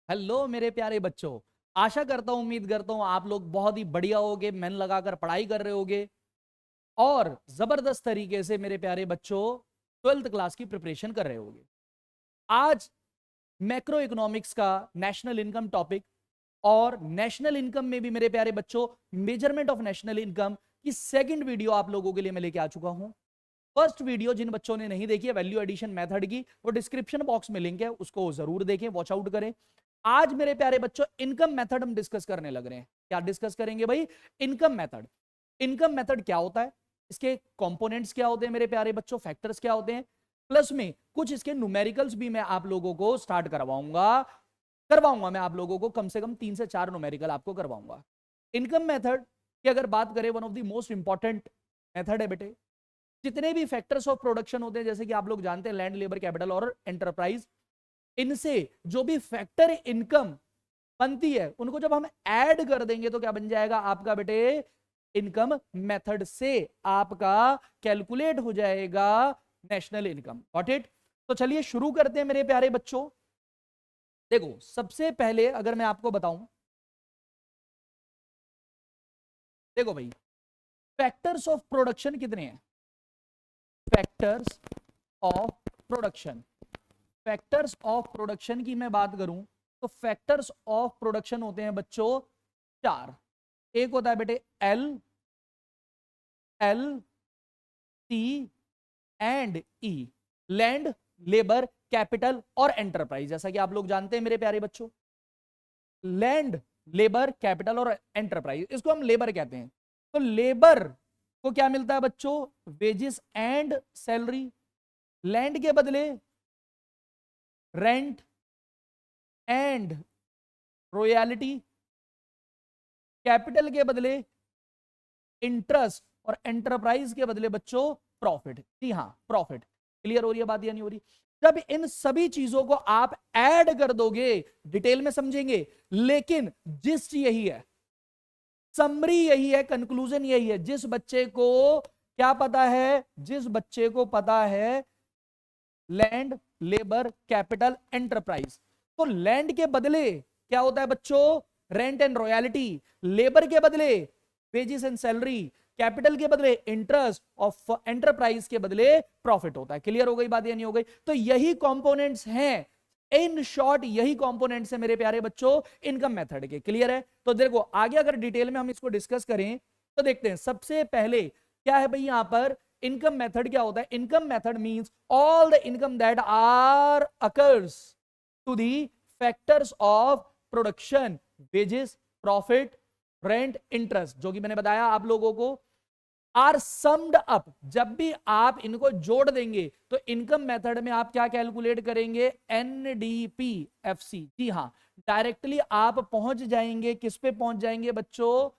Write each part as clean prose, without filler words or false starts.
Hello मेरे प्यारे बच्चों। आशा करता हूं, उम्मीद करता हूं आप लोग बहुत ही बढ़िया होगे, मन लगाकर पढ़ाई कर रहे होगे और जबरदस्त तरीके से मेरे प्यारे बच्चों 12th क्लास की प्रिपरेशन कर रहे होगे। आज मैक्रो इकोनॉमिक्स का नेशनल इनकम टॉपिक और नेशनल इनकम में भी मेरे प्यारे बच्चों मेजरमेंट ऑफ नेशनल इनकम की सेकंड वीडियो आप लोगों के लिए मैं लेके आ चुका हूं। फर्स्ट वीडियो जिन बच्चों ने नहीं देखी है वैल्यू एडिशन मेथड की, वो डिस्क्रिप्शन बॉक्स में लिंक है, उसको जरूर देखें, वॉच आउट करें। आज मेरे प्यारे बच्चों इनकम मेथड हम डिस्कस करने लग रहे हैं। क्या डिस्कस करेंगे भाई? Income method. इनकम मेथड क्या होता है, इसके कंपोनेंट्स क्या होते हैं मेरे प्यारे बच्चों, फैक्टर्स क्या होते हैं, प्लस में कुछ इसके न्यूमेरिकल्स भी मैं आप लोगों को स्टार्ट करवाऊंगा मैं आप लोगों को कम से कम 3 से 4 न्यूमेरिकल आपको करवाऊंगा। इनकम मेथड की अगर बात करें, one of the most important method है बेटे। जितने भी फैक्टर्स ऑफ प्रोडक्शन होते हैं, जैसे कि आप लोग जानते हैं लैंड, लेबर, कैपिटल और एंटरप्राइज, इनसे जो भी फैक्टर इनकम बनती है उनको जब हम ऐड कर देंगे तो क्या बन जाएगा आपका बेटे? इनकम मेथड से आपका कैलकुलेट हो जाएगा नेशनल इनकम। Got it? तो चलिए शुरू करते हैं मेरे प्यारे बच्चों। देखो, सबसे पहले अगर मैं आपको बताऊं, देखो भाई, फैक्टर्स ऑफ प्रोडक्शन कितने हैं? Factors of production, factors of production की मैं बात करूं तो फैक्टर्स ऑफ प्रोडक्शन होते हैं बच्चों 4। एक होता है बेटे L, L, C and E. Land, labour, capital और एंटरप्राइज। जैसा कि आप लोग जानते हैं मेरे प्यारे बच्चों, लैंड, लेबर, कैपिटल और एंटरप्राइज, इसको हम लेबर कहते हैं। तो लेबर को क्या मिलता है बच्चों? Wages and salary. लैंड के बदले रेंट एंड रॉयल्टी। कैपिटल के बदले इंटरेस्ट और एंटरप्राइज के बदले बच्चों प्रॉफिट। जी हाँ, प्रॉफिट। क्लियर हो रही है बात या नहीं हो रही? जब इन सभी चीजों को आप ऐड कर दोगे, डिटेल में समझेंगे, लेकिन जिस्ट यही है, समरी यही है, कंक्लूजन यही है। जिस बच्चे को क्या पता है, जिस बच्चे को पता है लैंड, लेबर, कैपिटल, एंटरप्राइज, तो लैंड के बदले क्या होता है बच्चों? Rent and royalty. लेबर के बदले वेजेस एंड सैलरी। कैपिटल के बदले इंटरेस्ट, ऑफ एंटरप्राइज के बदले प्रॉफिट होता है। क्लियर हो गई बात या नहीं हो गई? तो यही कंपोनेंट्स हैं, इन शॉर्ट यही कंपोनेंट्स है मेरे प्यारे बच्चों इनकम मेथड के। क्लियर है? तो देखो आगे अगर डिटेल में हम इसको डिस्कस करें तो देखते हैं। सबसे पहले क्या है भाई यहां पर इनकम मेथड? क्या होता है income method? Means all the income that are occurs to the factors of production, wages, profit, rent, interest, जो कि मैंने बताया आप लोगों को, आर समड अप। जब भी आप इनको जोड़ देंगे तो इनकम मेथड में आप क्या कैलकुलेट करेंगे? एनडीपीएफसी। जी हाँ, डायरेक्टली आप पहुंच जाएंगे, किस पे पहुंच जाएंगे बच्चों?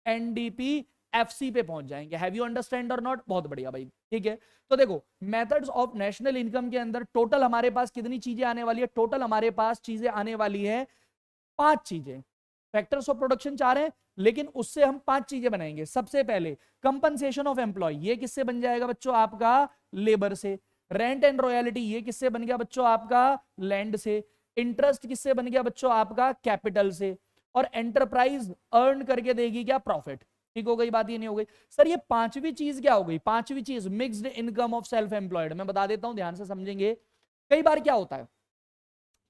एनडीपीएफसी पे पहुंच जाएंगे। हैव यू अंडरस्टैंड और नॉट? बहुत बढ़िया भाई, ठीक है। तो देखो, मेथड्स ऑफ नेशनल इनकम के अंदर टोटल हमारे पास कितनी चीजें आने वाली है? टोटल हमारे पास चीजें आने वाली है 5 चीजें। फैक्टर्स ऑफ प्रोडक्शन 4 है, लेकिन उससे हम 5 चीजें बनाएंगे। सबसे पहले कंपनसेशन ऑफ एम्प्लॉय, ये किससे बन जाएगा बच्चों? आपका लेबर से। रेंट एंड रॉयल्टी, ये किससे बन गया बच्चों? आपका लैंड से। इंटरेस्ट किससे बन गया बच्चों? आपका कैपिटल से। और एंटरप्राइज अर्न करके देगी क्या? प्रॉफिट। ठीक हो गई बात? ये नहीं हो गई सर? ये पांचवी चीज क्या हो गई? पांचवी चीज mixed income of self employed. मैं बता देता हूं, ध्यान से समझेंगे। कई बार क्या होता है,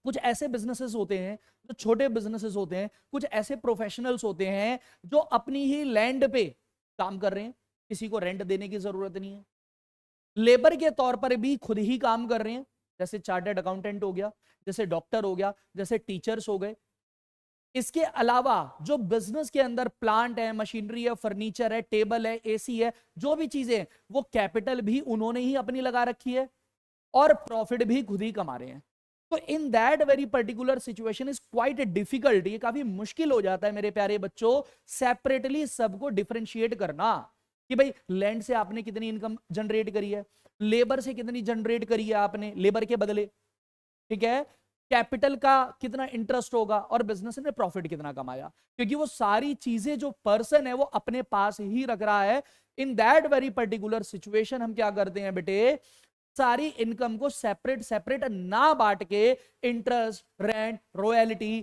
कुछ ऐसे बिजनेसेस होते हैं जो छोटे बिजनेसेस होते हैं, कुछ ऐसे प्रोफेशनल्स होते हैं जो अपनी ही लैंड पे काम कर रहे हैं, किसी को रेंट देने की जरूरत नहीं है, लेबर के तौर पर भी खुद ही काम कर रहे हैं, जैसे चार्टर्ड अकाउंटेंट हो गया, जैसे डॉक्टर हो गया, जैसे टीचर्स हो गए। इसके अलावा जो बिजनेस के अंदर प्लांट है, मशीनरी है, फर्नीचर है, टेबल है, एसी है, जो भी चीजें हैं, वो कैपिटल भी उन्होंने ही अपनी लगा रखी है और प्रॉफिट भी खुद ही कमा रहे हैं। तो in that very particular situation is quite difficult, ये काफी मुश्किल हो जाता है मेरे प्यारे बच्चों सेपरेटली सबको डिफरेंशिएट करना कि भाई लैंड से आपने कितनी इनकम जनरेट करी है, लेबर से कितनी जनरेट करी है आपने लेबर के बदले, ठीक है, कैपिटल का कितना इंटरेस्ट होगा और बिजनेस ने प्रॉफिट कितना कमाया, क्योंकि वो सारी चीजें जो पर्सन है वो अपने पास ही रख रहा है। In that very particular situation हम क्या करते हैं बेटे? सारी इनकम को सेपरेट सेपरेट ना बांट के, इंटरेस्ट, रेंट, रॉयल्टी,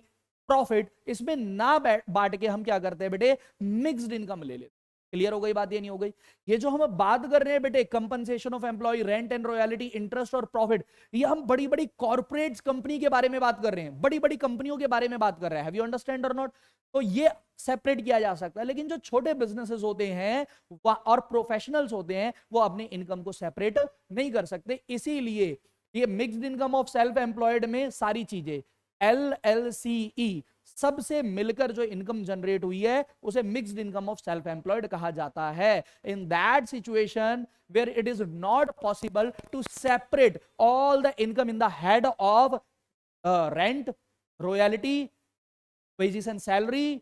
प्रॉफिट, इसमें ना बांट के हम क्या करते हैं बेटे, मिक्स्ड इनकम ले लेते। क्लियर हो गई बात, ये नहीं हो गई? ये जो हम बात कर रहे हैं बेटे, compensation of employ, rent and royalty, interest और प्रॉफिट, ये हम बड़ी बड़ी कॉर्पोरेट कंपनी के बारे में बात कर रहे हैं, बड़ी बड़ी कंपनियों के बारे में बात कर रहे हैं। हैव यू अंडरस्टैंड और नॉट? तो ये सेपरेट किया जा सकता है, लेकिन जो छोटे बिजनेसेस होते हैं और प्रोफेशनल्स होते हैं, वो अपनी इनकम को सेपरेट नहीं कर सकते। इसीलिए ये mixed income of self employed में सारी चीजें LLCE सबसे मिलकर जो इनकम जनरेट हुई है उसे mixed income of self employed कहा जाता है। In that situation where it is not possible to separate all the income in the head of rent, royalty, wages and salary,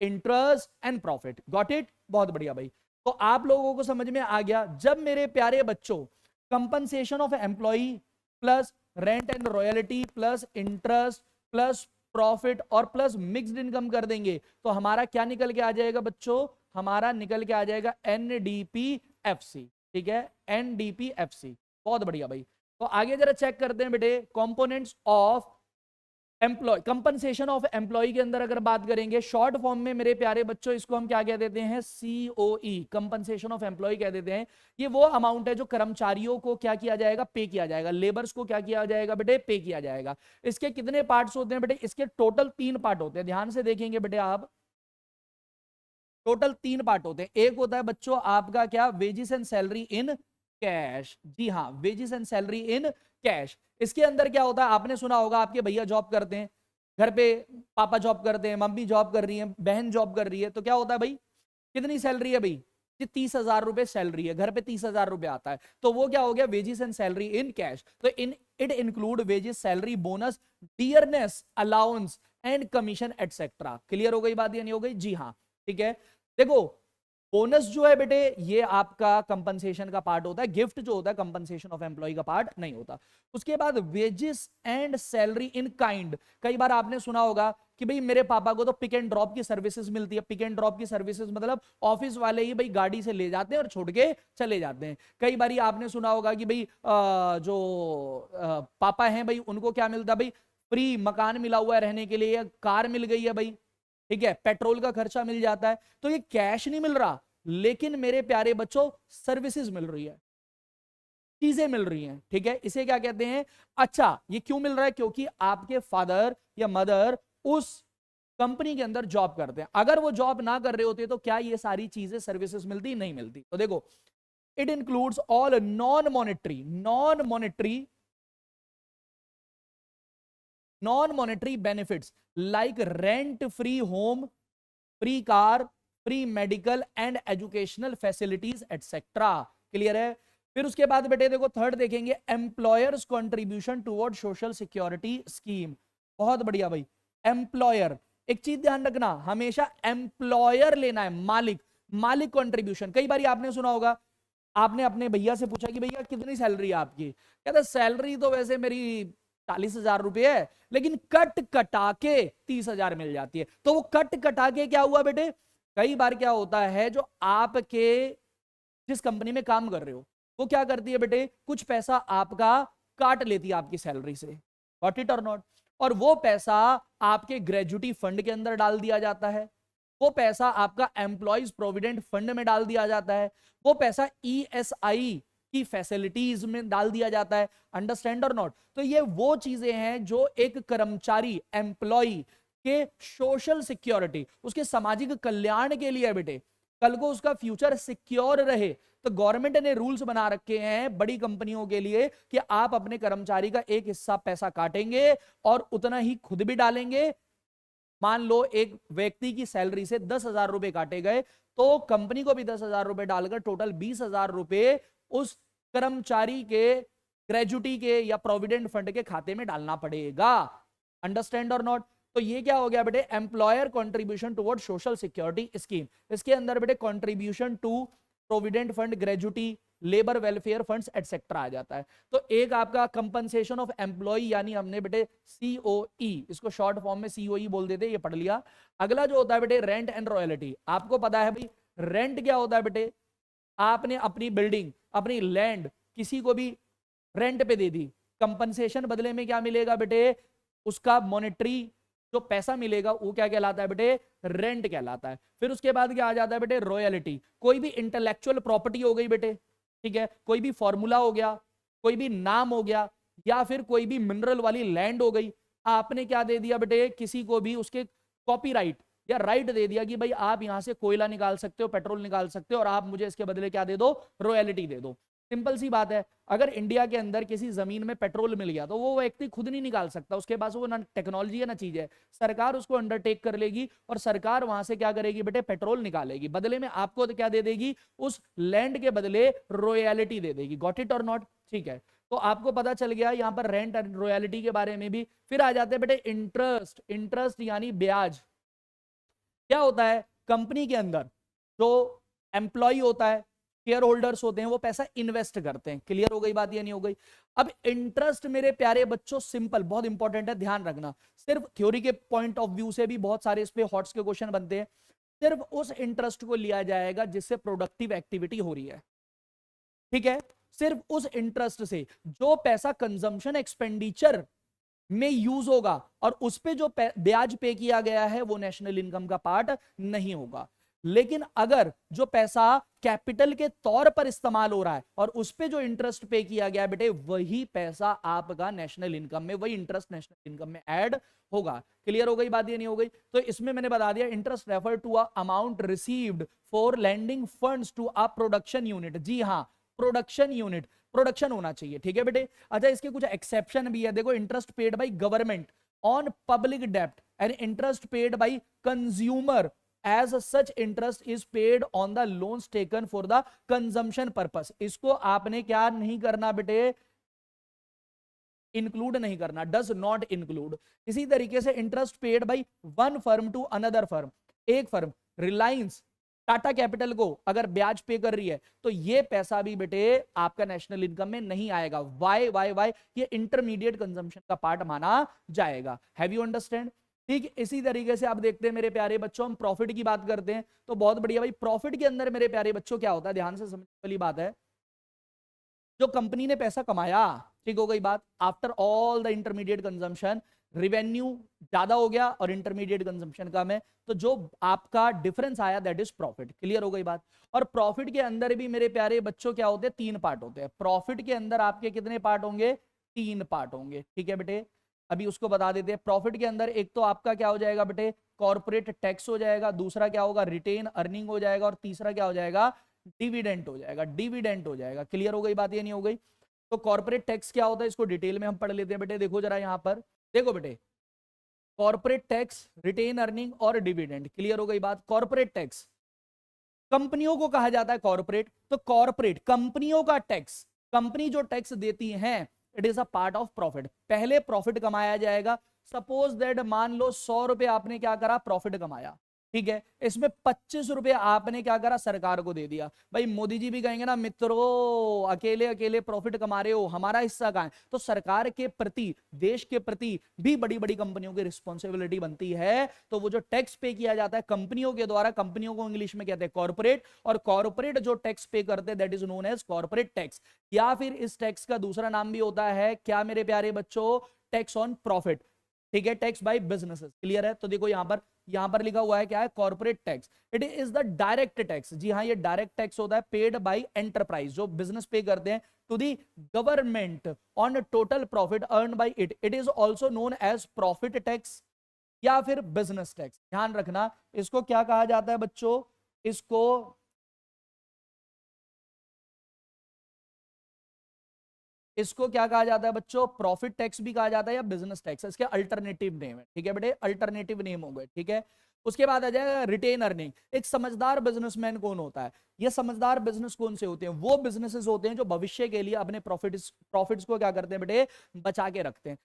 interest and profit. Got it? बहुत बढ़िया भाई। तो आप लोगों को समझ में आ गया। जब मेरे प्यारे बच्चों compensation of employ plus rent and royalty plus interest plus profit और प्लस मिक्स्ड इनकम कर देंगे तो हमारा क्या निकल के आ जाएगा बच्चों? हमारा निकल के आ जाएगा NDPFC। ठीक है, NDPFC। बहुत बढ़िया भाई। तो आगे जरा चेक करते हैं बेटे, components of employ, compensation of employ के अंदर अगर बात करेंगे शॉर्ट फॉर्म में मेरे प्यारे बच्चों, इसको हम क्या कह देते हैं? COE, कंपनसेशन ऑफ एम्प्लॉय कह देते हैं। ये वो अमाउंट है जो कर्मचारियों को क्या किया जाएगा? पे किया जाएगा। लेबर्स को क्या किया जाएगा बेटे? पे किया जाएगा। इसके कितने पार्ट्स होते हैं बेटे? इसके टोटल 3 पार्ट होते हैं। ध्यान से देखेंगे बेटे आप, टोटल 3 पार्ट होते हैं। एक होता है बच्चों आपका क्या? Wages and salary in cash. जी हाँ, wages and salary in cash. इसके अंदर क्या होता है? आपने सुना होगा, आपके भैया जॉब करते हैं घर पे, पापा जॉब करते हैं, मम्मी जॉब कर रही है, बहन जॉब कर रही है, तो क्या होता है भाई? कितनी सैलरी है भाई? 30,000 रुपए सैलरी है, घर पे 30,000 रुपए आता है, तो वो क्या हो गया? Wages and salary in cash. तो in it include wages, salary, bonus, dearness allowance and commission etcetera. Clear हो गई बात या नहीं हो गई? जी हाँ, ठीक है। देखो, बोनस जो है बेटे ये आपका कंपनसेशन का पार्ट होता है, गिफ्ट जो होता है कंपनसेशन ऑफ एम्प्लॉय का पार्ट नहीं होता। उसके बाद wages and salary in kind. कई बार आपने सुना होगा कि भाई मेरे पापा को तो पिक एंड ड्रॉप की सर्विसेज मिलती है। पिक एंड ड्रॉप की सर्विसेज मतलब ऑफिस वाले ही भाई गाड़ी से ले जाते हैं और छोड़ के चले जाते हैं। कई बार आपने सुना होगा कि भाई जो पापा हैं भाई उनको क्या मिलता है? भाई फ्री मकान मिला हुआ है रहने के लिए, या कार मिल गई है भाई, ठीक है, पेट्रोल का खर्चा मिल जाता है। तो ये कैश नहीं मिल रहा, लेकिन मेरे प्यारे बच्चों सर्विसेज मिल रही है, चीजें मिल रही हैं। ठीक है, इसे क्या कहते हैं? अच्छा, ये क्यों मिल रहा है? क्योंकि आपके फादर या मदर उस कंपनी के अंदर जॉब करते हैं। अगर वो जॉब ना कर रहे होते तो क्या ये सारी चीजें सर्विसेज मिलती? नहीं मिलती। तो देखो, it includes all non monetary benefits like rent free home, free car, free medical and educational facilities etcetera. Clear है? फिर उसके बाद बेटे देखो, थर्ड देखेंगे, employers contribution toward social security scheme. बहुत बढ़िया भाई। एम्प्लॉयर, एक चीज ध्यान रखना, हमेशा एम्प्लॉयर लेना है, मालिक कंट्रीब्यूशन। कई बार आपने सुना होगा, आपने अपने भैया से पूछा कि भैया कितनी सैलरी है आपकी? कहता सैलरी तो वैसे मेरी 40,000 रुपए है, लेकिन कट कटा के 30,000 मिल जाती है। तो वो कट कटा के क्या हुआ बेटे? कई बार क्या होता है, जो आपके जिस कंपनी में काम कर रहे हो वो क्या करती है बेटे? कुछ पैसा आपका काट लेती है आपकी सैलरी से। गॉट इट और नॉट? और वो पैसा आपके ग्रेजुटी फंड के अंदर डाल दिया जाता है, वो पैसा आपका एम्प्लॉयज प्रोविडेंट फंड में डाल दिया जाता है, वो पैसा ESI की फैसिलिटीज में डाल दिया जाता है। अंडरस्टैंड और नॉट? तो ये वो चीजें हैं जो एक कर्मचारी, एम्प्लॉय के सोशल सिक्योरिटी, उसके सामाजिक कल्याण के लिए बेटे, कल को उसका फ्यूचर सिक्योर रहे। तो गवर्नमेंट ने रूल्स बना रखे हैं बड़ी कंपनियों के लिए कि आप अपने कर्मचारी का एक हिस्सा पैसा काटेंगे और उतना ही खुद भी डालेंगे। मान लो एक व्यक्ति की सैलरी से 10,000 रुपए काटे गए, तो कंपनी को भी 10,000 रुपए डालकर टोटल 20,000 रुपए उस कर्मचारी के ग्रेजुटी के या प्रोविडेंट फंड के खाते में डालना पड़ेगा। अंडरस्टैंड और नॉट? तो ये क्या हो गया बेटे? Employer contribution toward social security scheme. इसके अंदर बेटे contribution to provident fund, gratuity, labour welfare funds etcetera आ जाता है। तो एक आपका कंपनसेशन ऑफ एम्प्लॉय, यानी हमने बेटे COE, इसको शॉर्ट फॉर्म में COE बोल देते, ये पढ़ लिया। अगला जो होता है बेटे रेंट एंड रॉयल्टी। आपको पता है भाई रेंट क्या होता है बेटे? आपने अपनी बिल्डिंग, अपनी लैंड किसी को भी रेंट पे दे दी, कंपनसेशन बदले में क्या मिलेगा बेटे, उसका मॉनेटरी जो पैसा मिलेगा वो क्या कहलाता है बेटे, रेंट कहलाता है। फिर उसके बाद क्या आ जाता है बेटे, रॉयल्टी। कोई भी इंटेलेक्चुअल प्रॉपर्टी हो गई बेटे, ठीक है, कोई भी फॉर्मूला हो गया, कोई भी नाम हो गया, या फिर कोई भी मिनरल वाली लैंड हो गई, आपने क्या दे दिया बेटे, किसी को भी उसके कॉपीराइट या राइट दे दिया कि भाई आप यहां से कोयला निकाल सकते हो, पेट्रोल निकाल सकते हो, और आप मुझे इसके बदले क्या दे दो, रॉयल्टी दे दो। सिंपल सी बात है, अगर इंडिया के अंदर किसी जमीन में पेट्रोल मिल गया तो वो व्यक्ति खुद नहीं निकाल सकता, उसके पास वो ना टेक्नोलॉजी है ना चीज है, सरकार उसको अंडरटेक कर लेगी और सरकार वहां से क्या करेगी बेटे, पेट्रोल निकालेगी, बदले में आपको क्या दे देगी, उस लैंड के बदले रॉयल्टी दे देगी। गॉट इट और नॉट? ठीक है, तो आपको पता चल गया यहां पर रेंट एंड रॉयल्टी के बारे में भी। फिर आ जाते हैं बेटे इंटरेस्ट। इंटरेस्ट यानी ब्याज। क्या होता है, कंपनी के अंदर जो एम्प्लॉय होता है, शेयर होल्डर्स होते हैं, वो पैसा इन्वेस्ट करते हैं। क्लियर हो गई बात या नहीं हो गई? अब इंटरेस्ट मेरे प्यारे बच्चों सिंपल, बहुत इंपॉर्टेंट है, ध्यान रखना। सिर्फ थ्योरी के पॉइंट ऑफ व्यू से भी बहुत सारे इस पे हॉट्स के क्वेश्चन बनते हैं। सिर्फ उस इंटरेस्ट को लिया जाएगा जिससे प्रोडक्टिव एक्टिविटी हो रही है, ठीक है, सिर्फ उस इंटरेस्ट से। जो पैसा कंजम्पशन एक्सपेंडिचर में यूज होगा और उस पे जो ब्याज पे किया गया है वो नेशनल इनकम का पार्ट नहीं होगा। लेकिन अगर जो पैसा कैपिटल के तौर पर इस्तेमाल हो रहा है और उस पे जो इंटरेस्ट पे किया गया बेटे, वही पैसा आपका नेशनल इनकम में, वही इंटरेस्ट नेशनल इनकम में ऐड होगा। क्लियर हो गई बात ये नहीं हो गई? तो इसमें मैंने बता दिया, interest refer to a amount received for lending funds to a production unit. जी हाँ, प्रोडक्शन यूनिट, प्रोडक्शन होना चाहिए, ठीक है बेटे। अच्छा, इसके कुछ एक्सेप्शन भी है, देखो, interest paid by government on public डेब्ट and interest paid by consumer as such interest is paid on the loans taken for the consumption purpose. इसको आपने क्या नहीं करना बेटे, इंक्लूड नहीं करना, डज नॉट इंक्लूड। इसी तरीके से interest paid by one firm to another firm, एक फर्म रिलायंस टाटा कैपिटल को अगर ब्याज पे कर रही है तो ये पैसा भी बेटे आपका नेशनल इनकम में नहीं आएगा। वाई वाई वाई, ये इंटरमीडिएट कंजम्पशन का पार्ट माना जाएगा। Have you understand? ठीक, इसी तरीके से आप देखते हैं मेरे प्यारे बच्चों, हम प्रॉफिट की बात करते हैं तो बहुत बढ़िया भाई। प्रॉफिट के अंदर मेरे प्यारे बच्चों क्या होता है, ध्यान से समझने वाली बात है, जो कंपनी ने पैसा कमाया, ठीक हो गई बात, after all the intermediate consumption, revenue ज्यादा हो गया और इंटरमीडिएट कंजम्पशन कम है, तो जो आपका डिफरेंस आया दैट इज प्रॉफिट। क्लियर हो गई बात? और प्रॉफिट के अंदर भी मेरे प्यारे बच्चों क्या होते हैं, तीन पार्ट होते हैं। प्रॉफिट के अंदर आपके कितने पार्ट होंगे, तीन पार्ट होंगे, ठीक है बेटे। अभी उसको बता देते हैं। प्रॉफिट के अंदर एक तो आपका क्या हो जाएगा बेटे, कॉर्पोरेट टैक्स हो जाएगा, दूसरा क्या होगा, रिटेन अर्निंग हो जाएगा, और तीसरा क्या हो जाएगा, डिविडेंट हो जाएगा, डिविडेंट हो जाएगा। क्लियर हो गई बात, ये नहीं हो गई? तो कॉर्पोरेट टैक्स क्या होता है, इसको डिटेल में हम पढ़ लेते हैं बेटे। देखो जरा यहां पर, देखो बेटे, कॉर्पोरेट टैक्स, रिटेन अर्निंग और डिविडेंड। क्लियर हो गई बात? कॉर्पोरेट टैक्स कंपनियों को कहा जाता है कॉर्पोरेट, तो कॉर्पोरेट कंपनियों का टैक्स, कंपनी जो टैक्स देती हैं, it is a part of profit. पहले प्रॉफिट कमाया जाएगा। सपोज दैट मान लो 100 रुपए आपने क्या करा, प्रॉफिट कमाया, ठीक है, इसमें 25 रुपए आपने क्या करा, सरकार को दे दिया। भाई मोदी जी भी कहेंगे ना, मित्रों अकेले अकेले प्रॉफिट कमा रहे हो, हमारा हिस्सा कहां है? तो सरकार के प्रति, देश के प्रति भी बड़ी बड़ी कंपनियों की रिस्पॉन्सिबिलिटी बनती है। तो वो जो टैक्स पे किया जाता है कंपनियों के द्वारा, कंपनियों को इंग्लिश में कहते हैं कॉर्पोरेट, और कॉर्पोरेट जो टैक्स पे करते हैं that is known as corporate tax. या फिर इस टैक्स का दूसरा नाम भी होता है क्या मेरे प्यारे बच्चों, टैक्स ऑन प्रॉफिट, ठीक है, टैक्स बाय बिजनेसेस। क्लियर है? तो देखो यहां पर लिखा हुआ है क्या है, corporate tax. It is the direct tax. जी हाँ, ये डायरेक्ट टैक्स होता है, पेड बाय एंटरप्राइज, जो बिजनेस पे करते हैं to the government on total profit earn by it. It is also known as profit tax या फिर बिजनेस टैक्स। ध्यान रखना, इसको क्या कहा जाता है बच्चों, इसको क्या कहा जाता है बच्चों, प्रॉफिट टैक्स भी कहा जाता है या बिजनेस टैक्स, इसके अल्टरनेटिव नेम है, ठीक है बेटे, अल्टरनेटिव नेम हो गए, ठीक है। उसके बाद आ जाएगा रिटेन अर्निंग। एक समझदार बिजनेसमैन कौन होता है, ये समझदार बिजनेस कौन से होते हैं, वो बिजनेसेस होते हैं जो भविष्य के लिए अपने प्रॉफिट्स को क्या करते हैं बेटे, बचा के रखते हैं।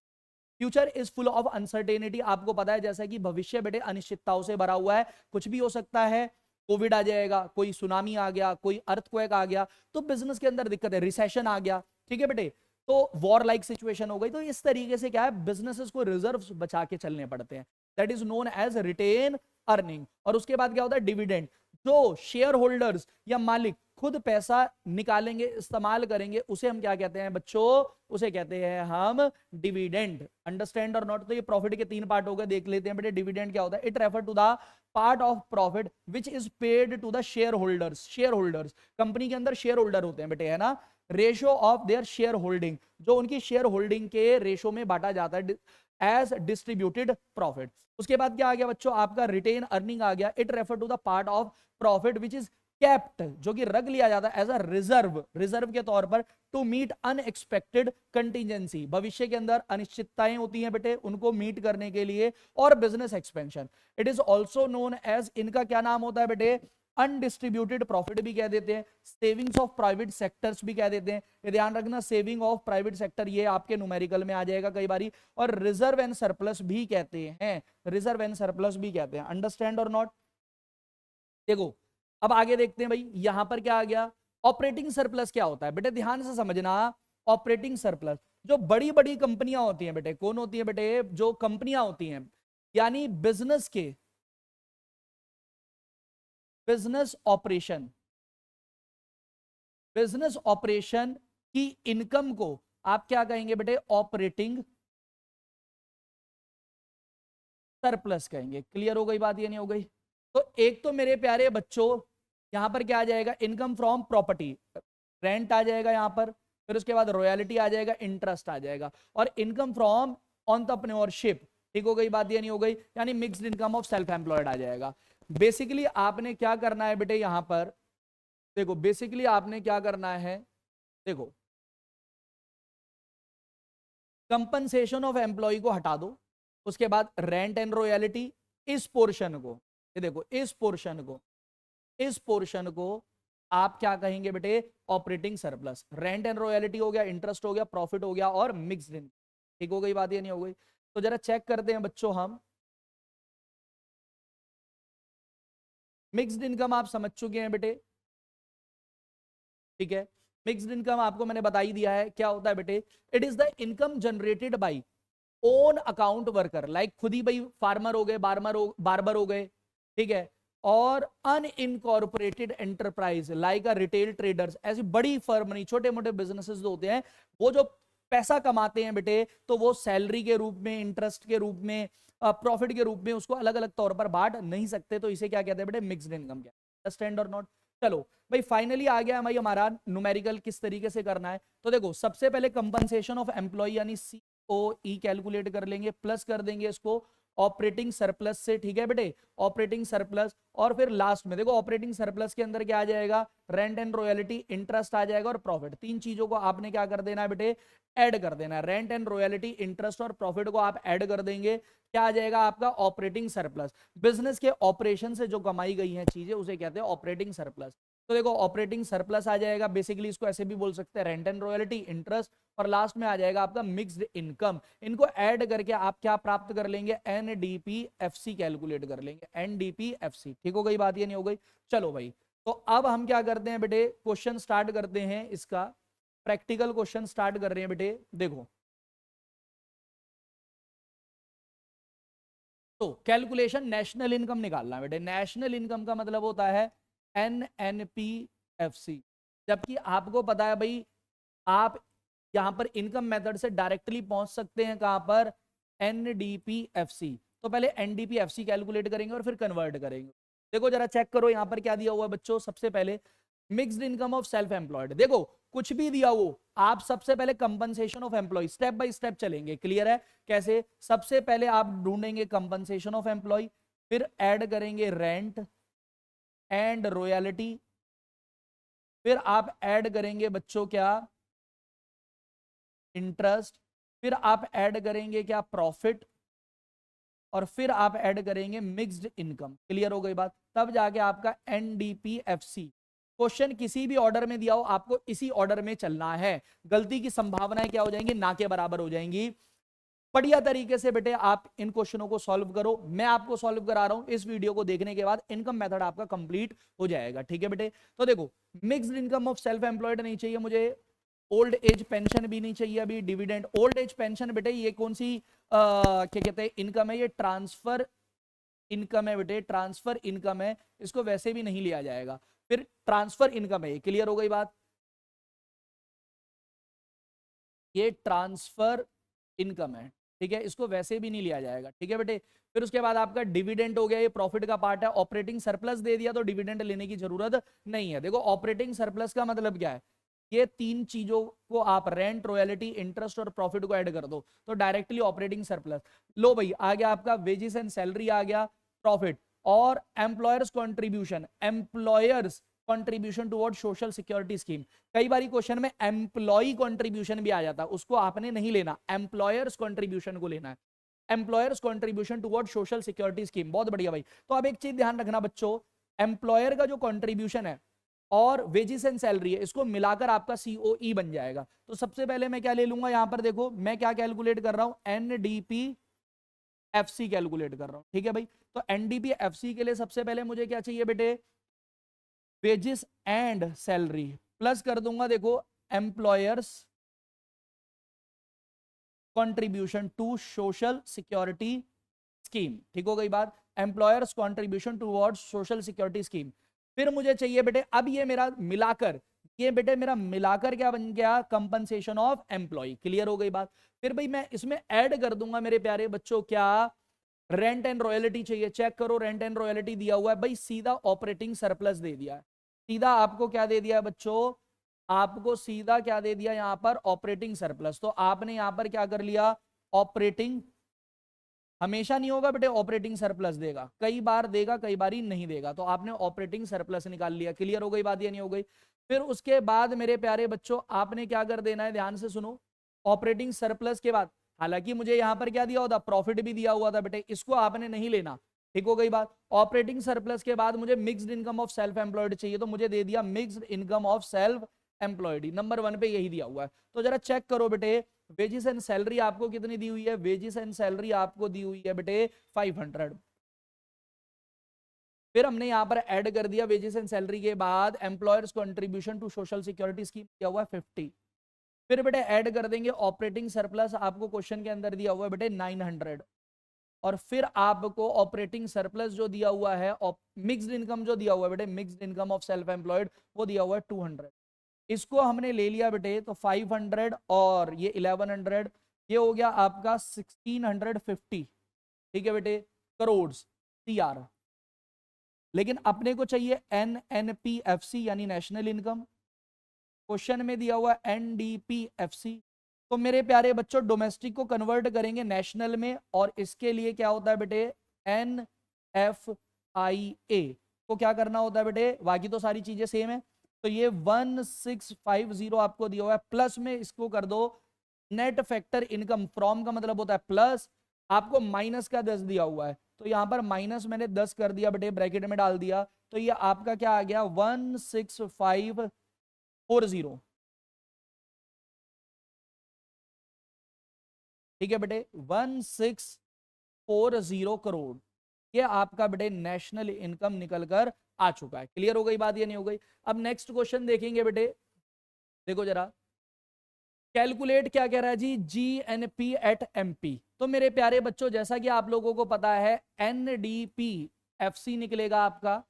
Future is full of uncertainty, आपको पता है जैसा कि भविष्य बेटे अनिश्चितताओं से भरा हुआ है, कुछ भी हो सकता है, कोविड आ जाएगा, कोई सुनामी आ गया, कोई अर्थक्वेक आ गया, तो बिजनेस के अंदर दिक्कत है, रिसेशन आ गया, ठीक है बेटे, तो वॉर लाइक सिचुएशन हो गई। तो इस तरीके से क्या है, बिजनेसेस को रिजर्व्स बचा के चलने पड़ते हैं, that is known as retain earning. और उसके बाद क्या होता है, डिविडेंड, जो शेयर होल्डर्स या मालिक खुद पैसा निकालेंगे, इस्तेमाल करेंगे, उसे हम क्या कहते हैं बच्चों, उसे कहते हैं हम डिविडेंड। अंडरस्टैंड और नॉट। तो ये प्रॉफिट के 3 पार्ट हो गए, देख लेते हैं बेटे डिविडेंड क्या होता है। It refer to the part of profit which is paid to the share holders. Share holders, company के अंदर शेयर होल्डर होते हैं बेटे, है ना। Ratio of their share holding, जो उनकी शेयर होल्डिंग के रेशो में बांटा जाता है एज डिस्ट्रीब्यूटेड प्रॉफिट। उसके बाद क्या आ गया बच्चों, आपका रिटेन अर्निंग आ गया। It refer to the part of profit which is kept, जो कि रख लिया जाता है एज अ रिजर्व, रिजर्व के तौर पर, टू मीट अनएक्सपेक्टेड कंटीजेंसी, भविष्य के अंदर अनिश्चितताएं होती हैं बेटे, उनको मीट करने के लिए, और business expansion. It is also known as, इनका क्या नाम होता है बेटे, अनडिस्ट्रीब्यूटेड प्रॉफिट भी कह देते हैं, सेविंग्स ऑफ प्राइवेट सेक्टर्स भी कह देते हैं। ये ध्यान रखना, सेविंग ऑफ प्राइवेट सेक्टर ये आपके न्यूमेरिकल में आ जाएगा कई बारी। और रिजर्व एंड सरप्लस भी कहते हैं, रिजर्व एंड सरप्लस भी कहते हैं। अंडरस्टैंड और नॉट। देखो अब आगे देखते हैं भाई, यहां पर क्या आ गया, ऑपरेटिंग सरप्लस क्या होता है बेटे, ध्यान से समझना। ऑपरेटिंग सरप्लस, जो बड़ी बड़ी कंपनियां होती हैं बेटे, कौन होती है बेटे, जो कंपनियां होती हैं, यानी बिजनेस के, बिजनेस ऑपरेशन, बिजनेस ऑपरेशन की इनकम को आप क्या कहेंगे बेटे, ऑपरेटिंग सरप्लस कहेंगे। क्लियर हो गई बात, ये नहीं हो गई। तो एक तो मेरे प्यारे बच्चों यहां पर क्या आ जाएगा, इनकम फ्रॉम प्रॉपर्टी, रेंट आ जाएगा यहां पर, फिर उसके बाद रॉयल्टी आ जाएगा, इंटरेस्ट आ जाएगा, और इनकम फ्रॉम एंटरप्रेन्योरशिप। ठीक हो गई बात, ये नहीं हो गई, यानी mixed income of self employed आ जाएगा। बेसिकली आपने क्या करना है बेटे यहां पर, देखो बेसिकली आपने क्या करना है, देखो कंपनसेशन ऑफ एम्प्लॉय को हटा दो, उसके बाद रेंट एंड रॉयल्टी, इस पोर्शन को, ये देखो इस पोर्शन को, इस पोर्शन को आप क्या कहेंगे बेटे, operating surplus. Rent and royalty हो गया, इंटरेस्ट हो गया, प्रॉफिट हो गया, और मिक्स्ड इनकम। ठीक हो गई बात, ये नहीं हो गई। तो जरा चेक करते हैं बच्चों हम, मिक्स्ड इनकम आप समझ चुके हैं बेटे, ठीक है। मिक्स्ड इनकम आपको मैंने बता ही दिया है क्या होता है बेटे, it is the income generated by own account worker, like खुद ही भाई फार्मर हो गए, बार्बर हो गए, ठीक है, और unincorporated enterprise like a retail traders, ऐसी बड़ी फर्म नहीं, छोटे मोटे बिजनेसेस जो होते हैं, वो जो पैसा कमाते हैं बेटे, तो वो सैलरी के रूप में, इंटरेस्ट के रूप में, प्रॉफिट के रूप में उसको अलग अलग तौर पर बांट नहीं सकते, तो इसे क्या कहते हैं बेटे, मिक्स्ड इनकम। क्या अंडरस्टैंड और नॉट। चलो भाई फाइनली आ गया भाई हमारा न्यूमेरिकल किस तरीके से करना है। तो देखो सबसे पहले कंपनसेशन ऑफ एम्प्लॉय यानी COE कैलकुलेट कर लेंगे, प्लस कर देंगे इसको ऑपरेटिंग सरप्लस से, ठीक है बेटे, ऑपरेटिंग सरप्लस। और फिर लास्ट में देखो ऑपरेटिंग सरप्लस के अंदर क्या आ जाएगा, रेंट एंड रॉयल्टी, इंटरेस्ट आ जाएगा, और प्रॉफिट। तीन चीजों को आपने क्या कर देना है बेटे, ऐड कर देना है। रेंट एंड रॉयल्टी, इंटरेस्ट और प्रॉफिट को आप ऐड कर देंगे, क्या आ जाएगा आपका, ऑपरेटिंग सरप्लस। बिजनेस के ऑपरेशन से जो कमाई गई है चीजें उसे कहते हैं ऑपरेटिंग सरप्लस। तो देखो ऑपरेटिंग सरप्लस आ जाएगा, बेसिकली इसको ऐसे भी बोल सकते हैं, रेंट एंड रॉयल्टी, इंटरेस्ट, और लास्ट में आ जाएगा आपका मिक्स्ड इनकम। इनको ऐड करके आप क्या प्राप्त कर लेंगे, NDPFC कैलकुलेट कर लेंगे, NDPFC। ठीक हो गई बात, ये नहीं हो गई। चलो भाई, तो अब हम क्या करते हैं बेटे, क्वेश्चन स्टार्ट करते हैं, इसका प्रैक्टिकल क्वेश्चन स्टार्ट कर रहे हैं बेटे। देखो तो कैलकुलेशन नेशनल इनकम निकालना है बेटे। नेशनल इनकम का मतलब होता है NNPFC। जबकि आपको पता है भाई, आप यहां पर इनकम मेथड से डायरेक्टली पहुंच सकते हैं कहां पर, NDPFC। तो पहले NDPFC कैलकुलेट करेंगे और फिर कन्वर्ट करेंगे। देखो जरा चेक करो यहां पर क्या दिया हुआ है बच्चों। सबसे पहले mixed income of self employed, देखो कुछ भी दिया हो, आप सबसे पहले compensation of employ step by step चलेंगे। क्लियर है कैसे, सबसे पहले आप ढूंढेंगे कंपनसेशन ऑफ एम्प्लॉय, फिर ऐड करेंगे रेंट एंड रॉयल्टी, फिर आप ऐड करेंगे बच्चों क्या, इंटरेस्ट, फिर आप ऐड करेंगे क्या, प्रॉफिट, और फिर आप ऐड करेंगे मिक्स्ड इनकम। क्लियर हो गई बात, तब जाके आपका NDPFC। क्वेश्चन किसी भी ऑर्डर में दिया हो, आपको इसी ऑर्डर में चलना है। गलती की संभावनाएं क्या हो जाएंगी, ना के बराबर हो जाएंगी। बढ़िया तरीके से बेटे आप इन क्वेश्चनों को सॉल्व करो, मैं आपको सॉल्व करा रहा हूं। इस वीडियो को देखने के बाद इनकम मेथड आपका कंप्लीट हो जाएगा, ठीक है बेटे। तो देखो mixed income of self employed नहीं चाहिए मुझे, ओल्ड एज पेंशन भी नहीं चाहिए अभी, डिविडेंड, ओल्ड एज पेंशन बेटे ये कौन सी क्या कहते हैं इनकम है, ये ट्रांसफर इनकम है बेटे, ट्रांसफर इनकम है, इसको वैसे भी नहीं लिया जाएगा। फिर ट्रांसफर इनकम है, क्लियर हो गई बात, ये ट्रांसफर इनकम है, ठीक है, इसको वैसे भी नहीं लिया जाएगा, ठीक है बेटे। फिर उसके बाद आपका डिविडेंड हो गया, ये प्रॉफिट का पार्ट है। ऑपरेटिंग सरप्लस दे दिया तो डिविडेंड लेने की जरूरत नहीं है। देखो ऑपरेटिंग सरप्लस का मतलब क्या है, ये तीन चीजों को आप रेंट, रॉयल्टी, इंटरेस्ट और प्रॉफिट को ऐड कर दो तो डायरेक्टली ऑपरेटिंग सरप्लस। लो भाई आ गया आपका वेजेस एंड सैलरी, आ गया प्रॉफिट, और employers contribution, employers contribution toward social security scheme. कई बार क्वेश्चन में एम्प्लॉय कंट्रीब्यूशन भी आ जाता है, उसको आपने नहीं लेना, एम्प्लॉयर्स कंट्रीब्यूशन को लेना है, employers contribution toward social security scheme. बहुत बढ़िया भाई। तो अब एक चीज ध्यान रखना बच्चों, एम्प्लॉयर का जो कंट्रीब्यूशन है और वेजेस एंड सैलरी है, इसको मिलाकर आपका सीओई बन जाएगा। तो सबसे पहले मैं क्या ले लूंगा, यहां पर देखो मैं क्या कैलकुलेट कर रहा हूं, एनडीपी एफसी कैलकुलेट कर रहा हूं, ठीक है भाई। तो एनडीपी एफसी के लिए सबसे पहले मुझे क्या चाहिए बेटे, वेजेस एंड सैलरी, प्लस कर दूंगा देखो employers contribution to social security scheme, ठीक हो गई बात, employers contribution towards social security scheme. फिर मुझे चाहिए बेटे, अब ये मेरा मिलाकर, ये बेटे मेरा मिलाकर क्या बन गया, कंपनसेशन ऑफ एम्प्लॉय, क्लियर हो गई बात। फिर भाई मैं इसमें ऐड कर दूंगा मेरे प्यारे बच्चों, क्या रेंट एंड रॉयल्टी चाहिए, चेक करो रेंट एंड रॉयल्टी दिया हुआ है भाई, सीधा ऑपरेटिंग सरप्लस दे दिया है, सीधा आपको क्या दे दिया बच्चों, आपको सीधा क्या दे दिया यहां पर, ऑपरेटिंग सरप्लस। तो आपने यहां पर क्या कर लिया, ऑपरेटिंग, हमेशा नहीं होगा बेटे ऑपरेटिंग सरप्लस देगा, कई बार देगा कई बार ही नहीं देगा, तो आपने ऑपरेटिंग सरप्लस निकाल लिया, क्लियर हो गई बात या नहीं हो गई। फिर उसके बाद मेरे प्यारे बच्चों आपने क्या कर देना है, ध्यान से सुनो, ऑपरेटिंग सरप्लस के बाद, हालांकि मुझे यहां पर क्या दिया हुआ था, प्रॉफिट भी दिया हुआ था बेटे, इसको आपने नहीं लेना, ठीक हो गई बात। ऑपरेटिंग सरप्लस के बाद मुझे mixed income of self employed चाहिए, तो मुझे दे दिया mixed income of self employed, number 1 पे यही दिया हुआ है। तो जरा चेक करो बेटे, वेजेस एंड सैलरी आपको कितनी दी हुई है, वेजेस एंड सैलरी आपको दी हुई है बेटे 500। फिर हमने यहां पर ऐड कर दिया वेजेस एंड सैलरी के बाद employers contribution to social security scheme दिया हुआ है 50। फिर बेटे ऐड कर देंगे ऑपरेटिंग सरप्लस, आपको क्वेश्चन के अंदर दिया हुआ है बेटे 900, और फिर आपको ऑपरेटिंग सरप्लस जो दिया हुआ है, मिक्स्ड इनकम जो दिया हुआ है बेटे, mixed income of self employed, वो दिया हुआ है 200। इसको हमने ले लिया बेटे, तो 500 और ये 1100, ये हो गया आपका 1650, ठीक है बेटे, करोड़ सीआर। लेकिन अपने को चाहिए एनएनपीएफसी यानी नेशनल इनकम, क्वेश्चन में दिया हुआ एनडीपीएफसी। तो मेरे प्यारे बच्चों डोमेस्टिक को कन्वर्ट करेंगे नेशनल में, और इसके लिए क्या होता है बेटे, एनएफआईए को क्या करना होता है बेटे, बाकी तो सारी चीजें सेम है। तो ये 1650 आपको दिया हुआ है, प्लस में इसको कर दो नेट फैक्टर इनकम, फ्रॉम का मतलब होता है प्लस, आपको माइनस का 10 दिया हुआ है, तो यहां पर माइनस मैंने 10 कर दिया बेटे, ब्रैकेट में डाल दिया, तो ये आपका क्या आ गया 16540, ठीक है बेटे 1640 करोड़, ये आपका बेटे नेशनल इनकम निकल कर आ चुका है। क्लियर हो गई बात या नहीं हो गई। अब नेक्स्ट क्वेश्चन देखेंगे बेटे, देखो जरा कैलकुलेट क्या कह रहा है जी, जीएनपी एट एमपी। तो मेरे प्यारे बच्चों जैसा कि आप लोगों को पता है एनडीपी एफसी निकलेगा आपका,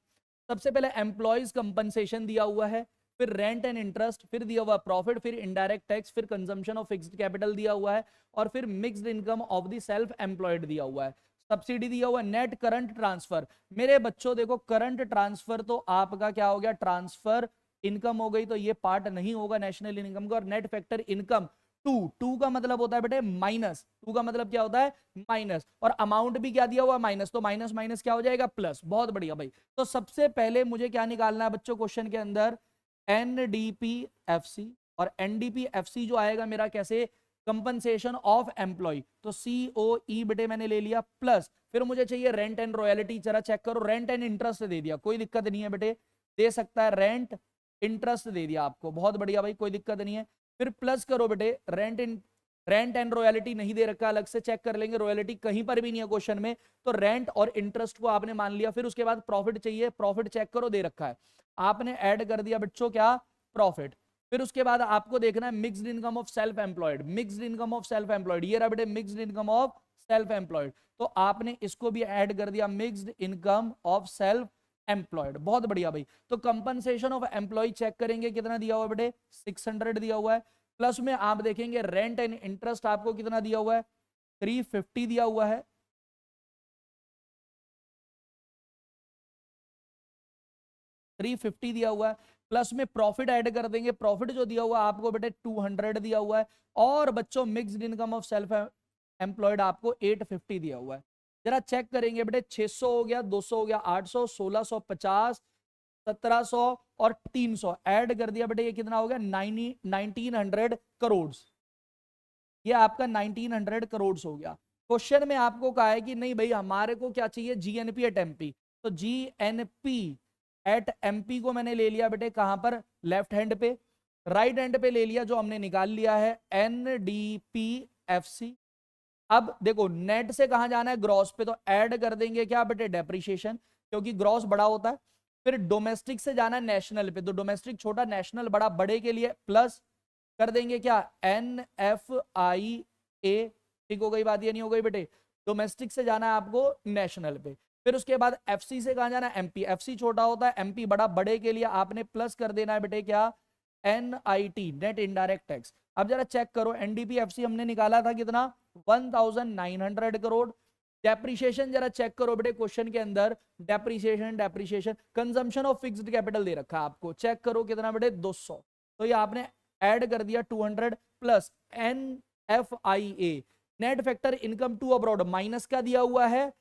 सबसे पहले एम्प्लॉयज कंपनसेशन दिया हुआ है, फिर रेंट एंड इंटरेस्ट, फिर दिया हुआ प्रॉफिट, फिर इनडायरेक्ट टैक्स, फिर कंजम्पशन ऑफ फिक्स्ड कैपिटल दिया हुआ है, और फिर mixed income of the self employed दिया हुआ है, सब्सिडी दिया हुआ है, नेट करंट ट्रांसफर। मेरे बच्चों देखो करंट ट्रांसफर तो आपका क्या हो गया, ट्रांसफर इनकम हो गई, तो ये पार्ट नहीं होगा नेशनल इनकम का। और नेट फैक्टर इनकम टू का मतलब होता है बेटे माइनस, टू का मतलब क्या होता है माइनस, और अमाउंट भी क्या दिया हुआ माइनस, तो माइनस माइनस क्या हो जाएगा प्लस। बहुत बढ़िया भाई। तो सबसे पहले मुझे क्या निकालना है बच्चों क्वेश्चन के अंदर, एनडीपीएफसी, और एनडीपीएफसी जो आएगा मेरा कैसे, कंपनसेशन ऑफ एम्प्लॉय, तो सीओई बेटे मैंने ले लिया, प्लस फिर मुझे चाहिए रेंट एंड रॉयल्टी, जरा चेक करो, रेंट एंड इंटरेस्ट दे दिया, कोई दिक्कत नहीं है बेटे, दे सकता है, रेंट इंटरेस्ट दे दिया आपको, बहुत बढ़िया भाई, कोई दिक्कत नहीं है। फिर प्लस करो बेटे रेंट एंड रॉयल्टी नहीं दे रखा, अलग से चेक कर लेंगे, रॉयल्टी कहीं पर भी नहीं है क्वेश्चन में, तो रेंट और इंटरेस्ट को आपने मान लिया। फिर उसके बाद प्रॉफिट चाहिए, प्रॉफिट चेक करो दे रखा है, आपने ऐड कर दिया बच्चों क्या प्रॉफिट। फिर उसके बाद आपको देखना है mixed income of self employed, mixed income of self employed, ये रहा बेटे mixed income of self employed, तो आपने इसको भी ऐड कर दिया mixed income of self employed. बहुत बढ़िया भाई। तो कंपनसेशन ऑफ एम्प्लॉय चेक करेंगे कितना दिया हुआ है बेटे, 600 दिया हुआ है। प्लस में आप देखेंगे रेंट एंड इंटरेस्ट आपको कितना दिया हुआ है, 350 दिया हुआ है। 350 दिया हुआ है। प्लस में प्रॉफिट ऐड कर देंगे, प्रॉफिट जो दिया हुआ है आपको बेटे 200 दिया हुआ है। और बच्चों mixed income of self employed आपको 850 दिया हुआ है। जरा चेक करेंगे बेटे, 600 हो गया, 200 हो गया, 800, 1650, 1700 और 300 ऐड कर दिया बेटे, ये कितना हो गया 1900 करोड़। ये आपका 1900 करोड़ हो गया। क्वेश्चन में आपको कहा है कि नहीं भाई हमारे को क्या चाहिए, जीएनपी एट एमपी। तो जीएनपी एट एमपी को मैंने ले लिया बेटे कहां पर, लेफ्ट हैंड पे। राइट हैंड पे ले लिया जो हमने निकाल लिया है एनडीपीएफसी। अब देखो नेट से कहां जाना है, ग्रॉस पे। तो ऐड कर देंगे क्या बेटे, डेप्रिसिएशन, क्योंकि ग्रॉस बड़ा होता है। फिर डोमेस्टिक से जाना है नेशनल पे, तो डोमेस्टिक छोटा, नेशनल बड़ा, बड़े के लिए प्लस कर देंगे क्या, NFIA। ठीक हो गई बात, ये नहीं हो गई बेटे। डोमेस्टिक से जाना है आपको नेशनल पे। फिर उसके बाद एफसी से कहां जाना है, एमपी। एफसी छोटा होता है, एमपी बड़ा, बड़े के लिए आपने प्लस कर देना है बेटे क्या, NIT, नेट इनडायरेक्ट टैक्स। अब जरा चेक करो, एनडीपीएफसी हमने निकाला था कितना, 1900 करोड़। डेप्रिसिएशन जरा चेक करो बेटे, क्वेश्चन के अंदर depreciation consumption of fixed capital दे रखा है आपको, चेक करो कितना बेटे, 200। तो ये आपने ऐड कर दिया 200 plus NFIA, net factor income to abroad, minus का दिया हुआ है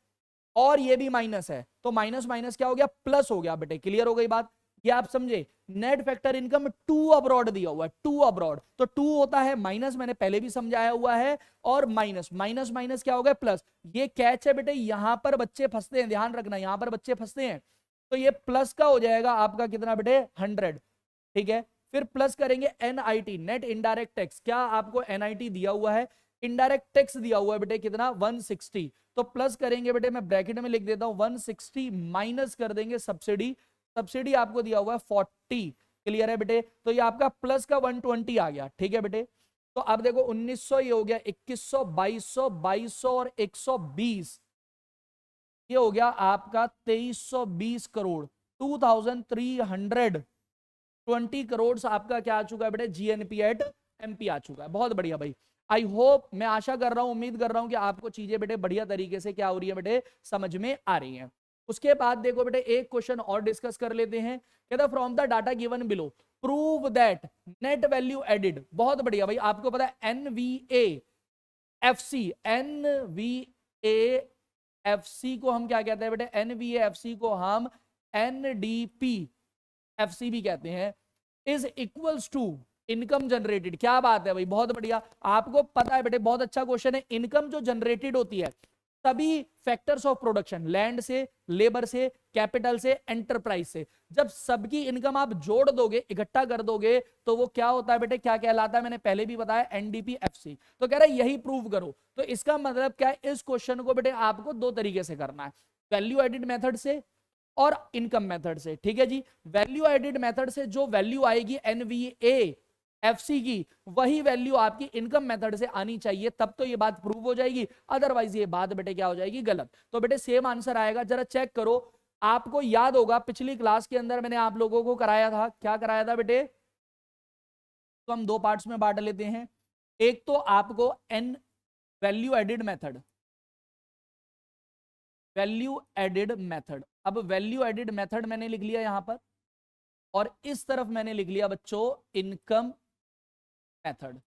और ये भी माइनस है, तो माइनस माइनस क्या हो गया, प्लस हो गया बेटे। क्लियर हो गई बात, ये आप समझे। Net factor income to abroad दिया हुआ है, टू अब्रॉड, तो टू होता है माइनस, मैंने पहले भी समझाया हुआ है, और माइनस माइनस माइनस क्या हो गया, प्लस। ये कैच है बेटे, यहां पर बच्चे फंसते हैं, ध्यान रखना, यहां पर बच्चे फंसते हैं। तो ये प्लस का हो जाएगा आपका कितना बेटे, 100। ठीक है, फिर प्लस करेंगे NIT, नेट इनडायरेक्ट टैक्स। क्या आपको NIT दिया हुआ है, इनडायरेक्ट टैक्स दिया हुआ है बेटे कितना, 160। तो प्लस करेंगे बेटे, मैं ब्रैकेट में लिख देता हूं 160, माइनस कर देंगे सब्सिडी। सब्सिडी आपको दिया हुआ है 40। क्लियर है बेटे, तो ये आपका प्लस का 120 आ गया। ठीक है बेटे, तो अब देखो 1900 ये हो गया, 2100, 2200, 2200 और 120, ये हो गया आपका 2320 करोड़। 2320 करोड़ आपका क्या आ चुका है बेटे, जीएनपी एट एमपी आ चुका है। बहुत बढ़िया भाई, आई होप, मैं आशा कर रहा हूं, उम्मीद कर रहा हूं कि आपको चीजें बेटे बढ़िया तरीके से क्या हो रही है बेटे, समझ में आ रही हैं। उसके बाद देखो बेटे एक क्वेश्चन और डिस्कस कर लेते हैं। कहता from the data given below prove that net value added. बहुत बढ़िया भाई, आपको पता है NVAFC, NVAFC को हम क्या कहते हैं बेटे, NVAFC को हम NDPFC भी कहते हैं, is equals to income generated. क्या बात है भाई, बहुत बढ़िया। आपको पता है बेटे, बहुत अच्छा क्वेश्चन है। इनकम जो जनरेटेड होती है सभी फैक्टर्स ऑफ प्रोडक्शन, लैंड से, लेबर से, कैपिटल से, एंटरप्राइज से, जब सबकी इनकम आप जोड़ दोगे, इकट्ठा कर दोगे, तो वो क्या होता है बेटे, क्या कहलाता है, मैंने पहले भी बताया, NDPFC। तो कह रहा है यही प्रूव करो। तो इसका मतलब क्या है, इस क्वेश्चन को बेटे आपको दो तरीके से करना है, वैल्यू एडिड मेथड से और इनकम मेथड से। ठीक है जी, वैल्यू एडिड मेथड से जो वैल्यू आएगी NVAFC की, वही वैल्यू आपकी इनकम मेथड से आनी चाहिए, तब तो ये बात प्रूव हो जाएगी, अदरवाइज ये बात बेटे क्या हो जाएगी, गलत। तो बेटे सेम आंसर आएगा। जरा चेक करो, आपको याद होगा पिछली क्लास के अंदर मैंने आप लोगों को कराया था, क्या कराया था बेटे, तो हम दो पार्ट्स में बांट लेते हैं। एक तो आपको value added method, value added method. अब वैल्यू एडिड मेथड मैंने लिख लिया यहां पर, और इस तरफ मैंने लिख लिया बच्चों इनकम मेथड।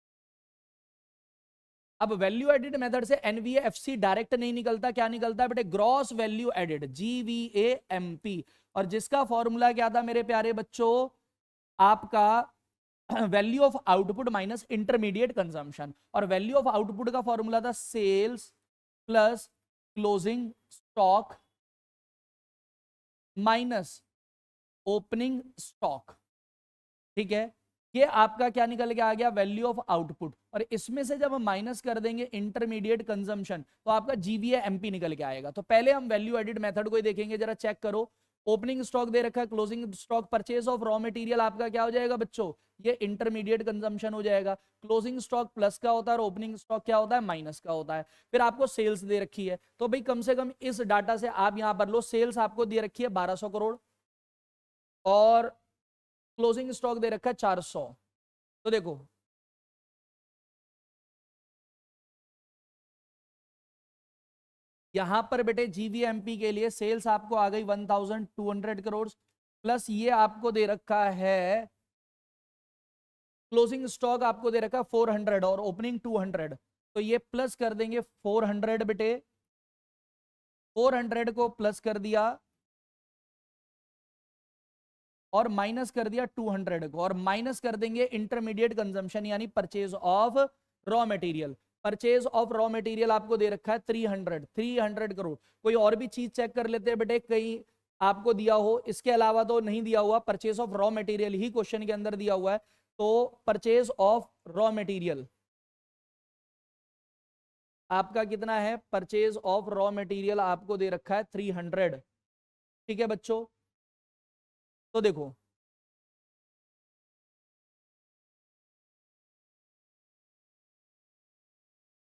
अब वैल्यू एडिड मेथड से NVAFC डायरेक्ट नहीं निकलता, क्या निकलता है बेटे, ग्रॉस वैल्यू एडिड, GVAMP। और जिसका फॉर्मूला क्या था मेरे प्यारे बच्चों, आपका value of output minus intermediate consumption. और वैल्यू ऑफ आउटपुट का फॉर्मूला था sales plus closing stock minus opening stock. ठीक है, ये आपका क्या निकल के आ गया, वैल्यू ऑफ आउटपुट। और इसमें से जब हम माइनस कर देंगे इंटरमीडिएट कंजम्पशन, तो आपका GVAMP निकल के आएगा। तो पहले हम वैल्यू एडिड मेथड को ही देखेंगे, जरा चेक करो। ओपनिंग स्टॉक दे रखा है, closing stock, purchase of raw material आपका क्या हो जाएगा बच्चों, ये इंटरमीडिएट कंजम्पशन हो जाएगा। क्लोजिंग स्टॉक प्लस का होता है और ओपनिंग स्टॉक क्या होता है, माइनस का होता है। फिर आपको सेल्स दे रखी है, तो भाई कम से कम इस डाटा से आप यहां पर लो, सेल्स आपको दे रखी है 1200 करोड़। और क्लोजिंग स्टॉक दे रखा है 400। तो देखो यहां पर बेटे जीवीएमपी के लिए सेल्स आपको आ गई 1200 करोड़, प्लस ये आपको दे रखा है क्लोजिंग स्टॉक आपको दे रखा है 400 और ओपनिंग 200। तो ये प्लस कर देंगे 400 बेटे, 400 को प्लस कर दिया और माइनस कर दिया 200 को, और माइनस कर देंगे इंटरमीडिएट कंजम्पशन यानी purchase of raw material. Purchase of raw material आपको दे रखा है 300 करोड़। कोई और भी चीज चेक कर लेते हैं बेटे, कहीं आपको दिया हो, इसके अलावा तो नहीं दिया हुआ, purchase of raw material he question के अंदर दिया हुआ है। तो परचेज ऑफ रॉ मटेरियल आपका कितना है, परचेज ऑफ रॉ मटेरियल आपको दे रखा है 300। ठीक है बच्चों, तो देखो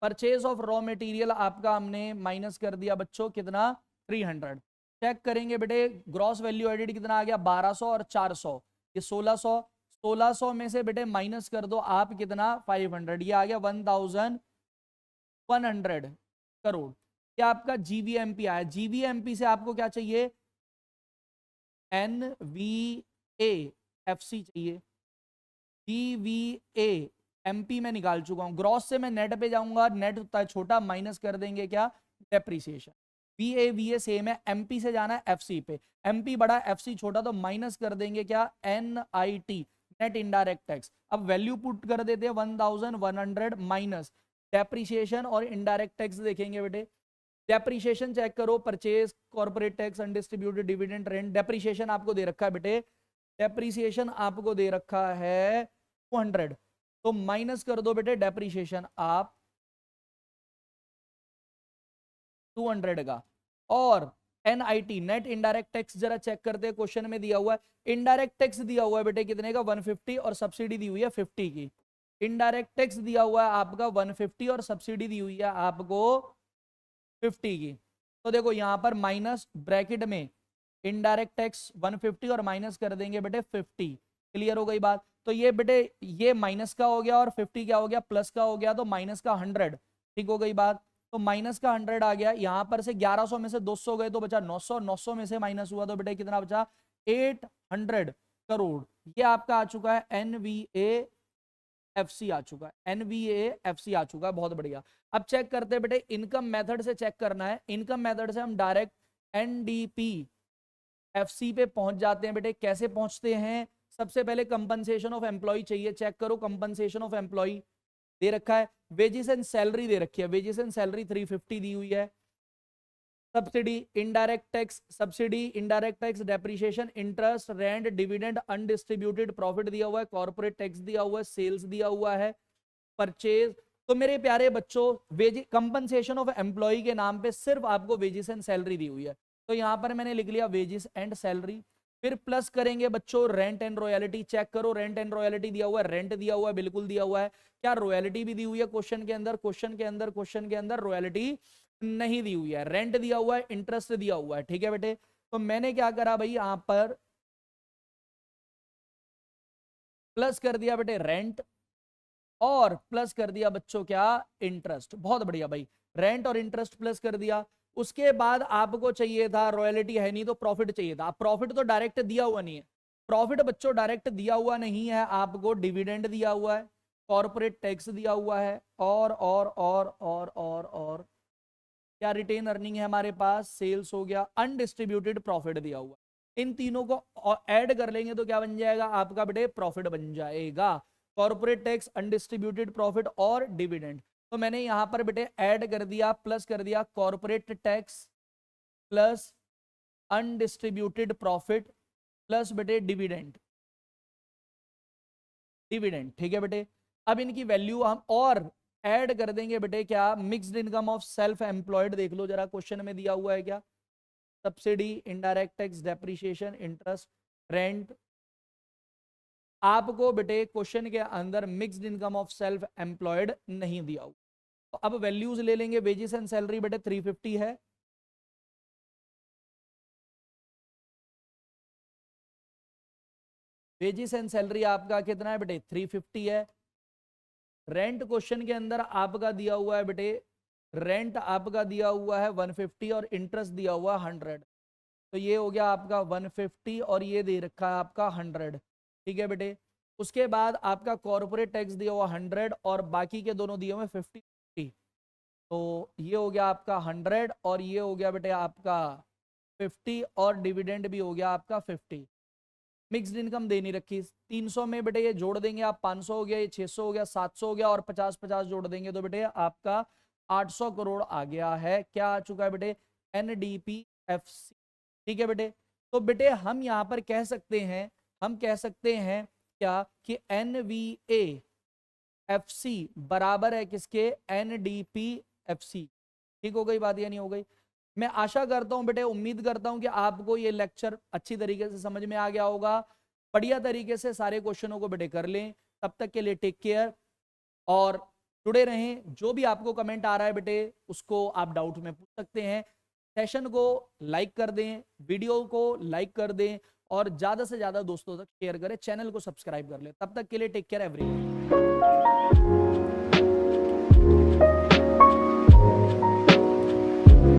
परचेज ऑफ रॉ मटेरियल आपका हमने माइनस कर दिया बच्चों कितना, 300। चेक करेंगे बेटे ग्रॉस वैल्यू एडिड कितना आ गया, 1200 और 400, ये 1600। 1600 में से बेटे माइनस कर दो आप कितना, 500, ये आ गया 1100 करोड़। क्या आपका जीवीएमपी आया, जीवीएमपी से आपको क्या चाहिए, एनवीएएफसी चाहिए। जीवीए एमपी में निकाल चुका हूं, ग्रॉस से मैं नेट पे जाऊंगा, नेट होता है छोटा, माइनस कर देंगे क्या, डेप्रीसिएशन। वीए सेम है, एमपी से जाना है एफसी पे, एमपी बड़ा एफसी छोटा, तो माइनस कर देंगे क्या, एनआईटी नेट इनडायरेक्ट टैक्स। अब वैल्यू पुट कर देते हैं 1100 माइनस डेप्रीसिएशन और इनडायरेक्ट टैक्स देखेंगे बेटे। डेप्रीसिएशन चेक करो, purchase, corporate tax, undistributed dividend, rent. Depreciation आपको दे रखा है बेटे, डेप्रीसिएशन आपको दे रखा है 200, तो माइनस कर दो बेटे डेप्रीसिएशन आप 200 का। और एनआईटी नेट इनडायरेक्ट टैक्स जरा चेक करते हैं, क्वेश्चन में दिया हुआ है इनडायरेक्ट टैक्स दिया हुआ है बेटे कितने का, 150, और सब्सिडी दी हुई है 50 की। इनडायरेक्ट टैक्स दिया हुआ है आपका 150 और सब्सिडी दी हुई है आपको 50 की। तो देखो यहां पर माइनस ब्रैकेट में इनडायरेक्ट टैक्स 150 और माइनस कर देंगे बेटे 50। क्लियर हो गई बात। तो ये बेटे ये माइनस का हो गया और 50 क्या हो गया, प्लस का हो गया, तो माइनस का 100। ठीक हो गई बात। तो माइनस का 100 आ गया, यहां पर से 1100 में से 200 गए तो बचा 900, 900 में से माइनस हुआ तो बेटे कितना बचा, 800 करोड़। ये आपका आ चुका है एनवीए एफसी आ चुका है, एनवीए एफसी आ चुका है, बहुत बढ़िया। अब चेक करते हैं बेटे, इनकम मेथड से चेक करना है, इनकम मेथड से हम डायरेक्ट एनडीपी एफसी पे पहुंच जाते हैं बेटे। कैसे पहुंचते हैं, सबसे पहले कंपनसेशन ऑफ एम्प्लॉय चाहिए, चेक करो कंपनसेशन ऑफ एम्प्लॉय दे रखा है, वेजेस एंड सैलरी दे रखी है, वेजेस एंड सैलरी 350 दी हुई है, subsidy, indirect tax, subsidy, indirect tax, depreciation, interest, rent, dividend, undistributed profit दिया हुआ है, कॉर्पोरेट टैक्स दिया हुआ है, सेल्स दिया हुआ है, परचेज। तो मेरे प्यारे बच्चों वेज कंपनसेशन ऑफ एम्प्लॉय के नाम पे सिर्फ आपको वेजेस एंड सैलरी दी हुई है, तो यहां पर मैंने लिख लिया वेजेस एंड सैलरी। फिर प्लस करेंगे बच्चों रेंट एंड रॉयल्टी, चेक करो रेंट एंड रॉयल्टी दिया हुआ है, रेंट दिया हुआ है, बिल्कुल दिया हुआ है। क्या रॉयल्टी भी दी हुई है क्वेश्चन के अंदर, क्वेश्चन के अंदर रॉयल्टी नहीं दी हुई है, रेंट दिया हुआ है, इंटरेस्ट दिया हुआ है। ठीक है बेटे, तो मैंने क्या करा भाई, यहां पर प्लस कर दिया बेटे रेंट और प्लस कर दिया बच्चों क्या, इंटरेस्ट। बहुत बढ़िया भाई, रेंट और इंटरेस्ट प्लस कर दिया। उसके बाद आपको चाहिए था, रॉयल्टी है नहीं तो प्रॉफिट चाहिए था, प्रॉफिट तो डायरेक्ट दिया हुआ नहीं है, प्रॉफिट बच्चों डायरेक्ट दिया हुआ नहीं है आपको, डिविडेंड दिया हुआ है, कॉर्पोरेट टैक्स दिया हुआ है, और क्या रिटेन अर्निंग है हमारे पास, सेल्स हो गया, अनडिस्ट्रीब्यूटेड प्रॉफिट दिया हुआ। इन तीनों को ऐड कर लेंगे तो क्या बन जाएगा आपका बेटे, प्रॉफिट बन जाएगा, कॉर्पोरेट टैक्स, अनडिस्ट्रीब्यूटेड प्रॉफिट और डिविडेंड। तो मैंने यहां पर बेटे ऐड कर दिया, प्लस कर दिया corporate tax plus undistributed profit plus बेटे डिविडेंड, डिविडेंड। ठीक है बेटे, अब इनकी वैल्यू हम और ऐड कर देंगे बेटे, क्या mixed income of self employed, देख लो जरा क्वेश्चन में दिया हुआ है क्या, subsidy, indirect tax, depreciation, interest, rent. आपको बेटे क्वेश्चन के अंदर mixed income of self employed नहीं दिया हुआ, तो अब वैल्यूज ले लेंगे, वेजेस एंड सैलरी बेटे 350 है, वेजेस एंड सैलरी आपका कितना है बेटे 350 है। रेंट क्वेश्चन के अंदर आपका दिया हुआ है बेटे, रेंट आपका दिया हुआ है 150 और इंटरेस्ट दिया हुआ है 100। तो ये हो गया आपका 150 और ये दे रखा है आपका 100। ठीक है बेटे। उसके बाद आपका कॉर्पोरेट टैक्स दिया हुआ 100 और बाकी के दोनों दिए हुए 50। तो ये हो गया आपका 100 और ये हो गया बेटे आपका 50 और डिविडेंड भी हो गया आपका 50। मिक्स्ड इनकम दे नहीं रखी। 300 में बेटे ये जोड़ देंगे आप 500 हो गया, ये 600 हो गया, 700 हो गया और 50-50 जोड़ देंगे तो बेटे आपका 800 करोड़ आ गया है। क्या आ चुका है बेटे? NDPFC। ठीक है बेटे। तो बेटे हम यहाँ पर कह सकते हैं, हम कह सकते हैं क्या कि NVAFC बराबर है किसके? NDPFC। ठीक हो गई बात या नहीं हो गई? मैं आशा करता हूं बेटे, उम्मीद करता हूं कि आपको ये लेक्चर अच्छी तरीके से समझ में आ गया होगा। बढ़िया तरीके से सारे क्वेश्चनों को बेटे कर लें। तब तक के लिए टेक केयर और जुड़े रहें। जो भी आपको कमेंट आ रहा है बेटे उसको आप डाउट में पूछ सकते हैं। सेशन को लाइक कर दें, वीडियो को लाइक कर दें और ज्यादा से ज्यादा दोस्तों तक शेयर करें, चैनल को सब्सक्राइब कर लें। तब तक के लिए टेक केयर एवरीवन।